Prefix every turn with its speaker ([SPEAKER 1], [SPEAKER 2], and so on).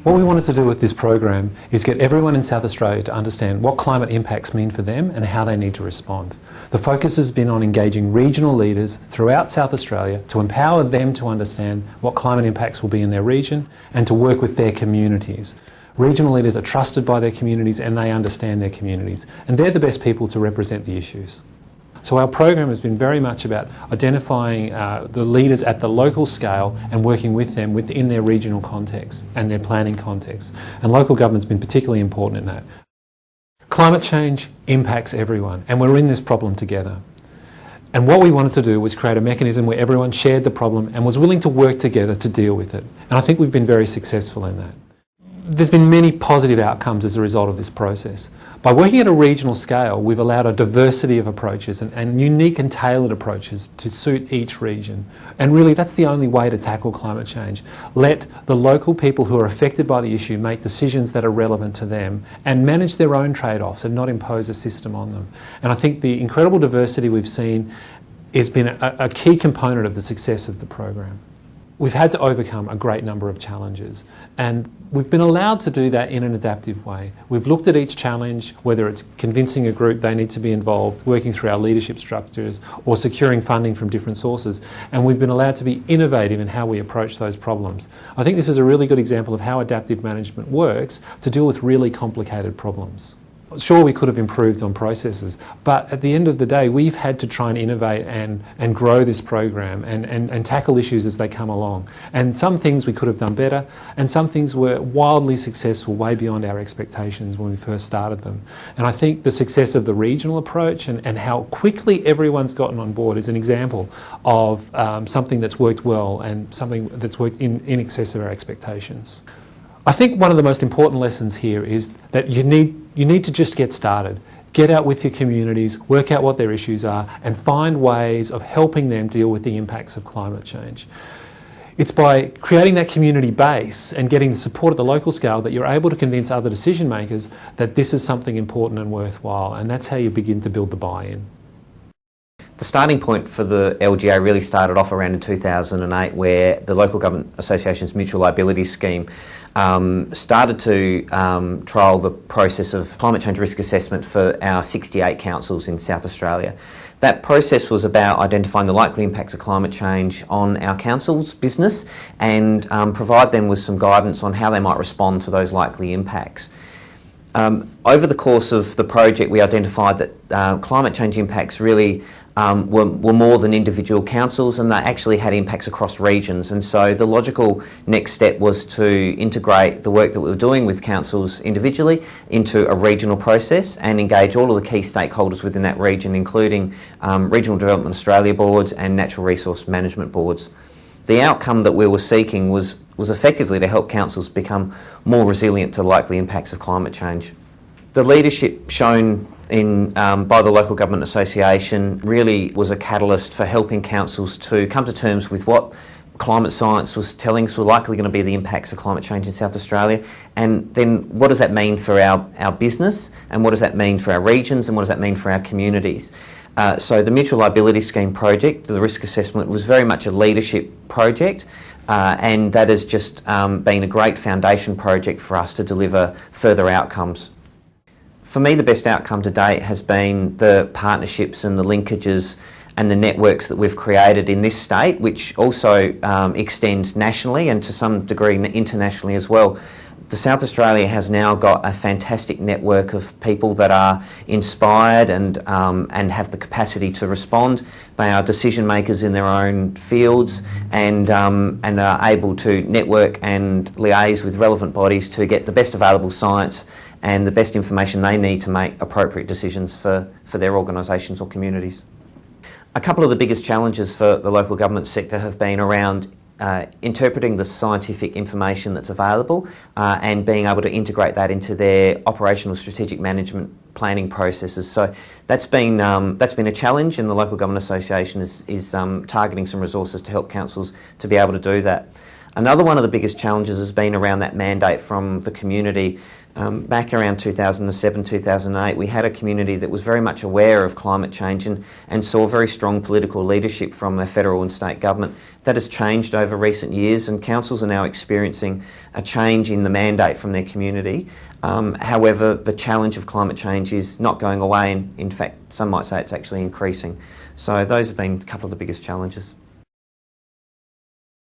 [SPEAKER 1] What we wanted to do with this program is get everyone in South Australia to understand what climate impacts mean for them and how they need to respond. The focus has been on engaging regional leaders throughout South Australia to empower them to understand what climate impacts will be in their region and to work with their communities. Regional leaders are trusted by their communities and they understand their communities, and they're the best people to represent the issues. So our program has been very much about identifying the leaders at the local scale and working with them within their regional context and their planning context. And local government's been particularly important in that. Climate change impacts everyone, and we're in this problem together. And what we wanted to do was create a mechanism where everyone shared the problem and was willing to work together to deal with it. And I think we've been very successful in that. There's been many positive outcomes as a result of this process. By working at a regional scale, we've allowed a diversity of approaches and unique and tailored approaches to suit each region. And really, that's the only way to tackle climate change. Let the local people who are affected by the issue make decisions that are relevant to them and manage their own trade-offs and not impose a system on them. And I think the incredible diversity we've seen has been a key component of the success of the program. We've had to overcome a great number of challenges, and we've been allowed to do that in an adaptive way. We've looked at each challenge, whether it's convincing a group they need to be involved, working through our leadership structures, or securing funding from different sources, and we've been allowed to be innovative in how we approach those problems. I think this is a really good example of how adaptive management works to deal with really complicated problems. Sure, we could have improved on processes, but at the end of the day, we've had to try and innovate and grow this program and tackle issues as they come along. And some things we could have done better, and some things were wildly successful, way beyond our expectations when we first started them. And I think the success of the regional approach and how quickly everyone's gotten on board is an example of something that's worked well and something that's worked in excess of our expectations. I think one of the most important lessons here is that you need to just get started. Get out with your communities, work out what their issues are, and find ways of helping them deal with the impacts of climate change. It's by creating that community base and getting the support at the local scale that you're able to convince other decision makers that this is something important and worthwhile, and that's how you begin to build the buy-in.
[SPEAKER 2] The starting point for the LGA really started off around in 2008, where the Local Government Association's Mutual Liability Scheme started to trial the process of climate change risk assessment for our 68 councils in South Australia. That process was about identifying the likely impacts of climate change on our council's business and provide them with some guidance on how they might respond to those likely impacts. Over the course of the project, we identified that climate change impacts really were more than individual councils, and they actually had impacts across regions. And so the logical next step was to integrate the work that we were doing with councils individually into a regional process and engage all of the key stakeholders within that region, including Regional Development Australia boards and Natural Resource Management boards. The outcome that we were seeking was effectively to help councils become more resilient to likely impacts of climate change. The leadership shown by the Local Government Association really was a catalyst for helping councils to come to terms with what climate science was telling us were likely going to be the impacts of climate change in South Australia, and then what does that mean for our business, and what does that mean for our regions, and what does that mean for our communities. So the Mutual Liability Scheme project, the risk assessment, was very much a leadership project, and that has just been a great foundation project for us to deliver further outcomes. For me, the best outcome to date has been the partnerships and the linkages and the networks that we've created in this state, which also extend nationally and to some degree internationally as well. The South Australia has now got a fantastic network of people that are inspired and have the capacity to respond. They are decision makers in their own fields and are able to network and liaise with relevant bodies to get the best available science and the best information they need to make appropriate decisions for their organisations or communities. A couple of the biggest challenges for the local government sector have been around interpreting the scientific information that's available and being able to integrate that into their operational strategic management planning processes. So that's been a challenge, and the Local Government Association is targeting some resources to help councils to be able to do that. Another one of the biggest challenges has been around that mandate from the community. Back around 2007, 2008, we had a community that was very much aware of climate change and saw very strong political leadership from the federal and state government. That has changed over recent years, and councils are now experiencing a change in the mandate from their community. However, the challenge of climate change is not going away, and in fact, some might say it's actually increasing. So those have been a couple of the biggest challenges.